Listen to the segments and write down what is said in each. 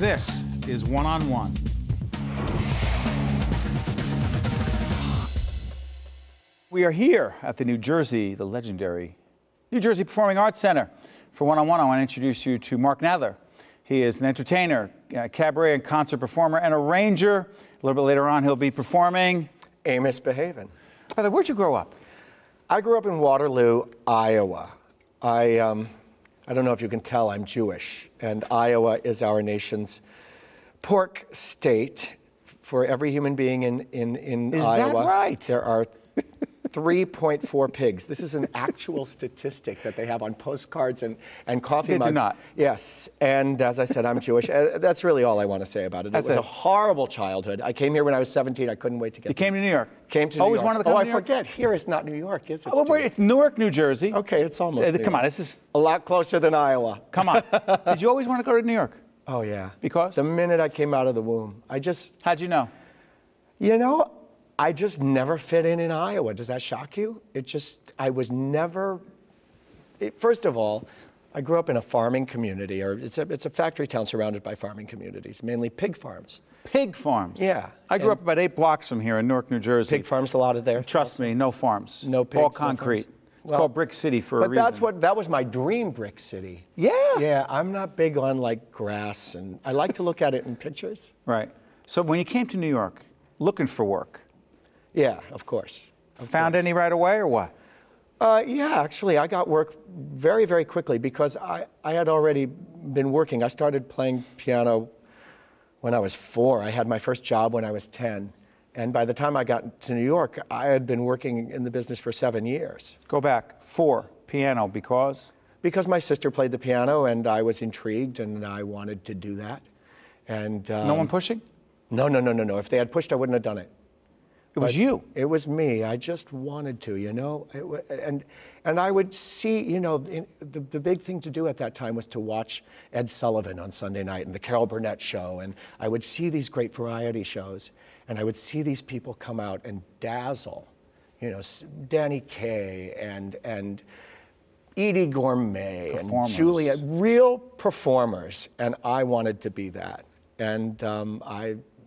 This is One on One. We are here at the legendary New Jersey Performing Arts Center. For One on One, I want to introduce you to Mark Nadler. He is an entertainer, cabaret and concert performer, and arranger. A little bit later on, he'll be performing Amos Behavin'. By the way, where'd you grow up? I grew up in Waterloo, Iowa. I don't know if you can tell, I'm Jewish, and Iowa is our nation's pork state. For every human being in Is Iowa, that right? There are 3.4 pigs. This is an actual statistic that they have on postcards and coffee mugs. They do not. Yes, and as I said, I'm Jewish. That's really all I want to say about it. It was a horrible childhood. I came here when I was 17. I couldn't wait to get You came to New York? Came to New Always York. wanted to come to New York? I forget. Here is not New York, is it? Oh, wait, it's Newark, New Jersey. Okay, it's almost New Come on, York. this is... A lot closer than Iowa. Come on. Did you always want to go to New York? Oh, yeah. Because? The minute I came out of the womb, How'd you know? You know, I just never fit in Iowa. Does that shock you? First of all, I grew up in a farming community, or it's a factory town surrounded by farming communities, mainly pig farms. Pig farms? Yeah. I grew up about 8 blocks from here in Newark, New Jersey. Pig farms, a lot of there. Trust me, no farms. No pigs. All no concrete. farms. It's called Brick City for a reason. But that was my dream, Brick City. Yeah. Yeah, I'm not big on like grass, and I like to look at it in pictures. Right. So when you came to New York, looking for work, Yeah, of course. found any right away or what? Yeah, actually, I got work very, very quickly because I had already been working. I started playing piano when I was 4. I had my first job when I was 10. And by the time I got to New York, I had been working in the business for 7 years. Go back. 4, piano, because? Because my sister played the piano and I was intrigued and I wanted to do that. And No one pushing? No. If they had pushed, I wouldn't have done it. It was you. It was me. I just wanted to, you know. And I would see, you know, the big thing to do at that time was to watch Ed Sullivan on Sunday night and the Carol Burnett show. And I would see these great variety shows. And I would see these people come out and dazzle, you know, Danny Kaye and Edie Gourmet and Julia, real performers. And I wanted to be that. And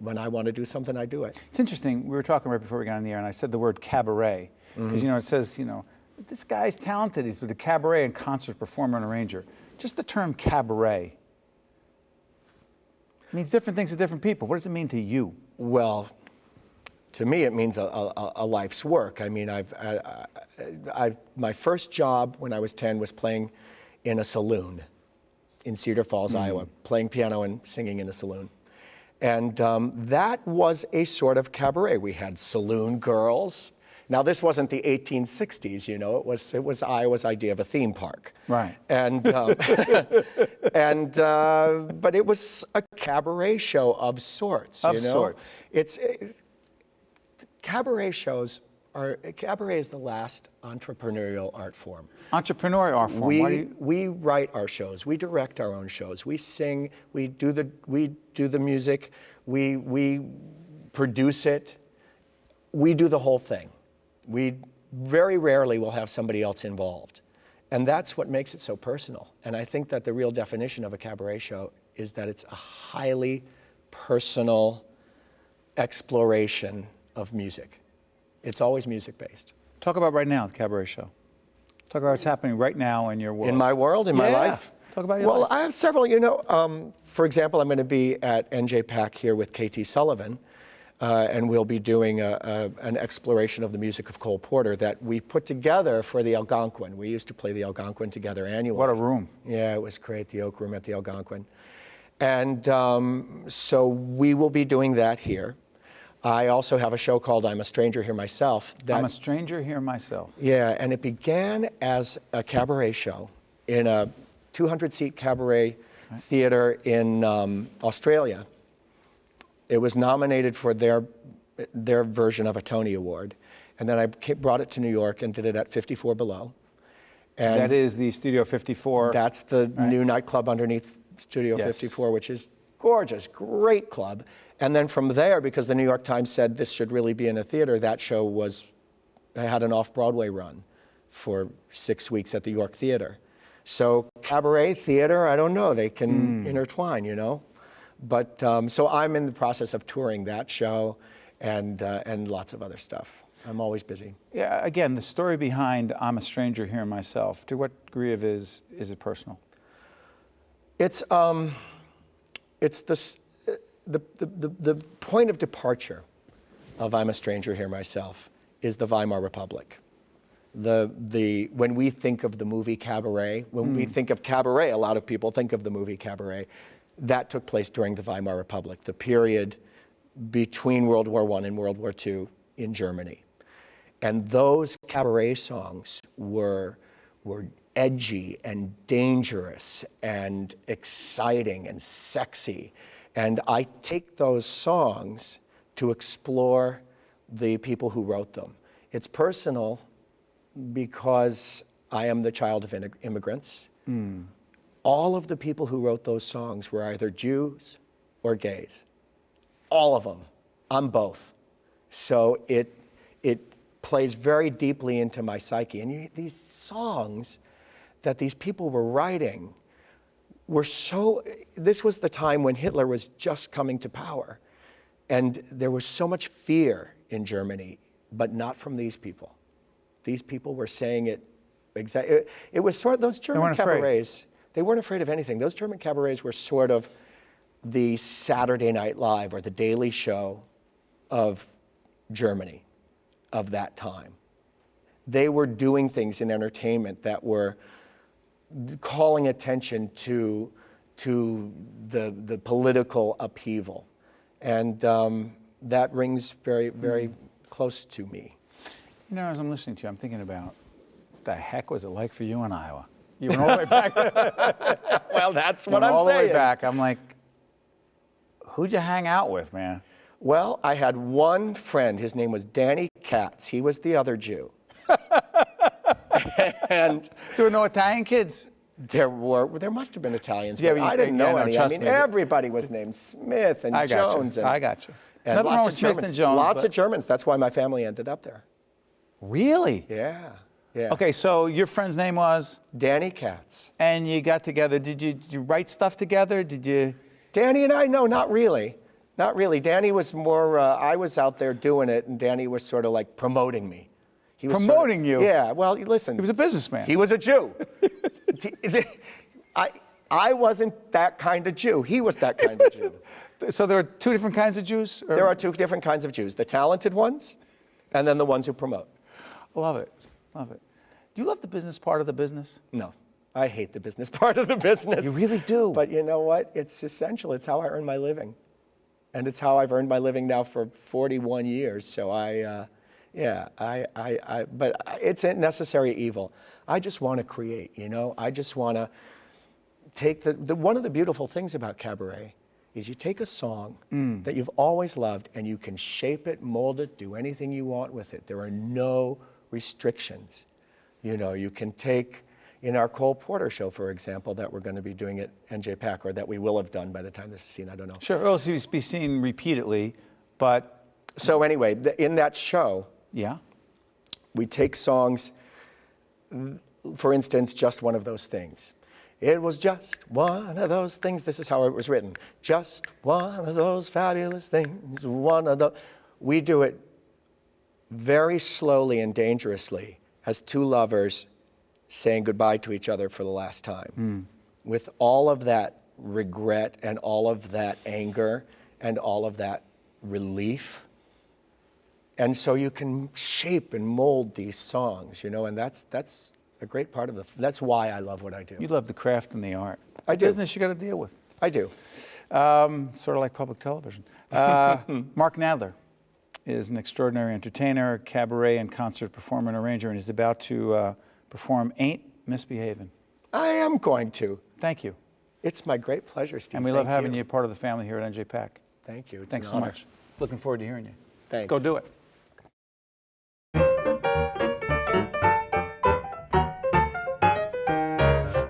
when I want to do something, I do it. It's interesting. We were talking right before we got on the air, and I said the word cabaret. Because, you know, it says, you know, this guy's talented. He's with a cabaret and concert performer and arranger. Just the term cabaret means different things to different people. What does it mean to you? Well, to me, it means a life's work. I mean, my first job when I was 10 was playing in a saloon in Cedar Falls, Iowa, playing piano and singing in a saloon. And that was a sort of cabaret. We had saloon girls. Now, this wasn't the 1860s, you know. It was Iowa's idea of a theme park. Right. And but it was a cabaret show of sorts. Of sorts. Cabaret shows cabaret is the last entrepreneurial art form. Entrepreneurial art form. We write our shows. We direct our own shows. We sing. We do the music. We produce it. We do the whole thing. We very rarely will have somebody else involved, and that's what makes it so personal. And I think that the real definition of a cabaret show is that it's a highly personal exploration of music. It's always music-based. Talk about right now, the cabaret show. Talk about what's happening right now in your world. In my world, in my life? Talk about your life. Well, I have several, you know. For example, I'm going to be at NJPAC here with KT Sullivan, and we'll be doing an exploration of the music of Cole Porter that we put together for the Algonquin. We used to play the Algonquin together annually. What a room. Yeah, it was great, the Oak Room at the Algonquin. And so we will be doing that here. I also have a show called I'm a Stranger Here Myself. I'm a Stranger Here Myself. Yeah, and it began as a cabaret show in a 200-seat cabaret theater in Australia. It was nominated for their version of a Tony Award. And then I brought it to New York and did it at 54 Below. And that is the Studio 54. That's the new nightclub underneath Studio 54, which is gorgeous, great club. And then from there, because the New York Times said this should really be in a theater, that show had an off-Broadway run for 6 weeks at the York Theater. So cabaret, theater, I don't know, they can intertwine, you know. So I'm in the process of touring that show and lots of other stuff. I'm always busy. Yeah, again, the story behind I'm a Stranger Here Myself, to what degree of is it personal? It's the point of departure of I'm a Stranger Here Myself is the Weimar Republic. When we think of the movie Cabaret, when we think of Cabaret, a lot of people think of the movie Cabaret. That took place during the Weimar Republic, the period between World War I and World War II in Germany. And those cabaret songs were edgy and dangerous and exciting and sexy. And I take those songs to explore the people who wrote them. It's personal because I am the child of immigrants. All of the people who wrote those songs were either Jews or gays. All of them. I'm both. So it plays very deeply into my psyche. And these songs that these people were writing were this was the time when Hitler was just coming to power. And there was so much fear in Germany, but not from these people. These people were saying it exactly. It was sort of those German cabarets. They weren't afraid of anything. Those German cabarets were sort of the Saturday Night Live or the Daily Show of Germany of that time. They were doing things in entertainment that were calling attention to the political upheaval. And that rings very, very close to me. You know, as I'm listening to you, I'm thinking about the heck was it like for you in Iowa? You went all the way back. Well, that's what I'm saying. All the way back. I'm like, who'd you hang out with, man? Well, I had one friend. His name was Danny Katz. He was the other Jew. And there were no Italian kids? There must have been Italians, yeah, but I didn't know any. I mean, me. Everybody was named Smith and Jones. I got you. And Nothing wrong with Smith Germans. and Jones. Lots of Germans. That's why my family ended up there. Really? Yeah. Yeah. Okay, so your friend's name was? Danny Katz. And you got together. Did you write stuff together? Did you? Danny and I, no, not really. Not really. Danny was more, I was out there doing it, and Danny was sort of like promoting me. He was promoting you? Yeah, well, listen. He was a businessman. He was a Jew. I wasn't that kind of Jew. He was that kind of Jew. So there are two different kinds of Jews? There are two different kinds of Jews. The talented ones, and then the ones who promote. Love it. Love it. Do you love the business part of the business? No. I hate the business part of the business. You really do? But you know what? It's essential. It's how I earn my living. And it's how I've earned my living now for 41 years. So but it's a necessary evil. I just want to create, you know? I just want to take one of the beautiful things about cabaret is you take a song that you've always loved and you can shape it, mold it, do anything you want with it. There are no restrictions. You know, you can take, in our Cole Porter show, for example, that we're going to be doing at NJPAC, or that we will have done by the time this is seen, I don't know. Sure, it'll be seen repeatedly, but... So anyway, in that show, yeah, we take songs, for instance, Just One of Those Things. It was just one of those things. This is how it was written. Just one of those fabulous things, one of those. We do it very slowly and dangerously as two lovers saying goodbye to each other for the last time. With all of that regret and all of that anger and all of that relief. And so you can shape and mold these songs, you know, and that's a great part of that's why I love what I do. You love the craft and the art. I do. Business you got to deal with. I do. Sort of like public television. Mark Nadler is an extraordinary entertainer, cabaret and concert performer and arranger, and is about to perform Ain't Misbehavin'. I am going to. Thank you. It's my great pleasure, Steve. And we love having you part of the family here at NJPAC. Thank you. It's Thanks an so honor. much. Looking forward to hearing you. Thanks. Let's go do it.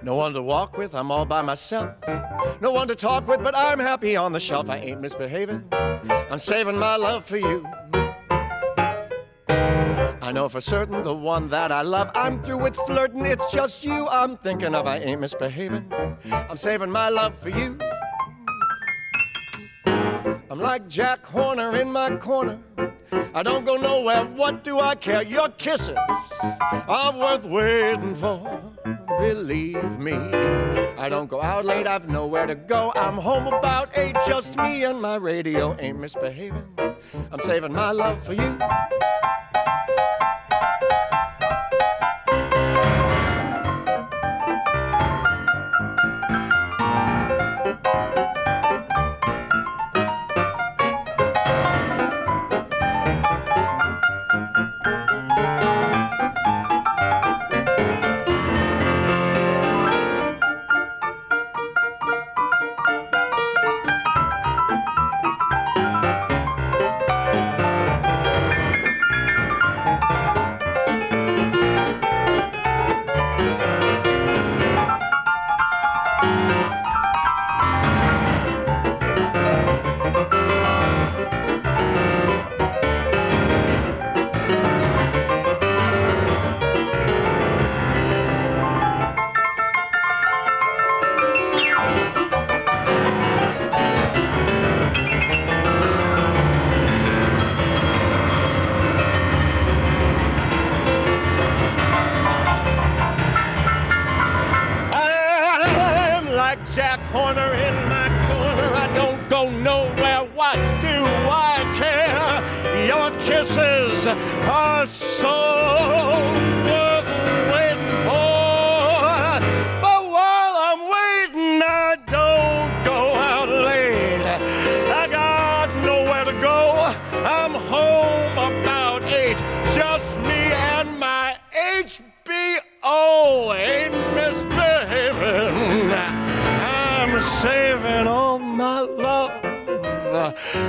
No one to walk with, I'm all by myself. No one to talk with, but I'm happy on the shelf. I ain't misbehaving. I'm saving my love for you. I know for certain the one that I love. I'm through with flirting, it's just you I'm thinking of. I ain't misbehaving. I'm saving my love for you. like Jack Horner in my corner. I don't go nowhere, what do I care? Your kisses are worth waiting for, believe me. I don't go out late, I've nowhere to go. I'm home about 8, just me and my radio ain't misbehaving. I'm saving my love for you. Jack Horner in my corner, I don't go nowhere, what do I care? Your kisses are so worth waiting for. But while I'm waiting, I don't go out late. I got nowhere to go, I'm home about 8. Just me and my HBO ain't misbehaving. I'm saving all my love.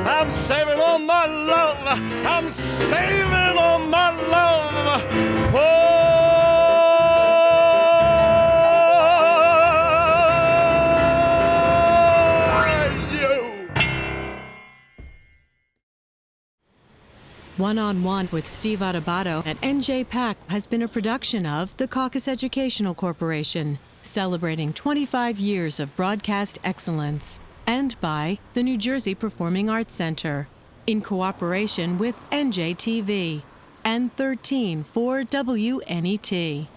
I'm saving all my love. I'm saving all my love for you. One-on-One with Steve Adubato at NJPAC has been a production of the Caucus Educational Corporation, celebrating 25 years of broadcast excellence, and by the New Jersey Performing Arts Center, in cooperation with NJTV and 134 WNET.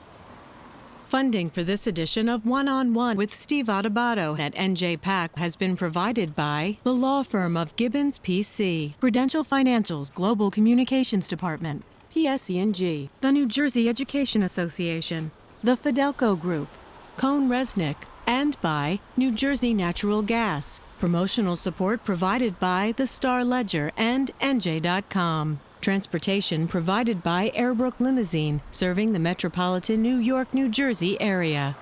Funding for this edition of One-on-One with Steve Adubato at NJPAC has been provided by the law firm of Gibbons PC, Prudential Financial's Global Communications Department, PSE&G, the New Jersey Education Association, the Fidelco Group, Cone Resnick, and by New Jersey Natural Gas. Promotional support provided by the Star Ledger and NJ.com. Transportation provided by Airbrook Limousine, serving the metropolitan New York, New Jersey area.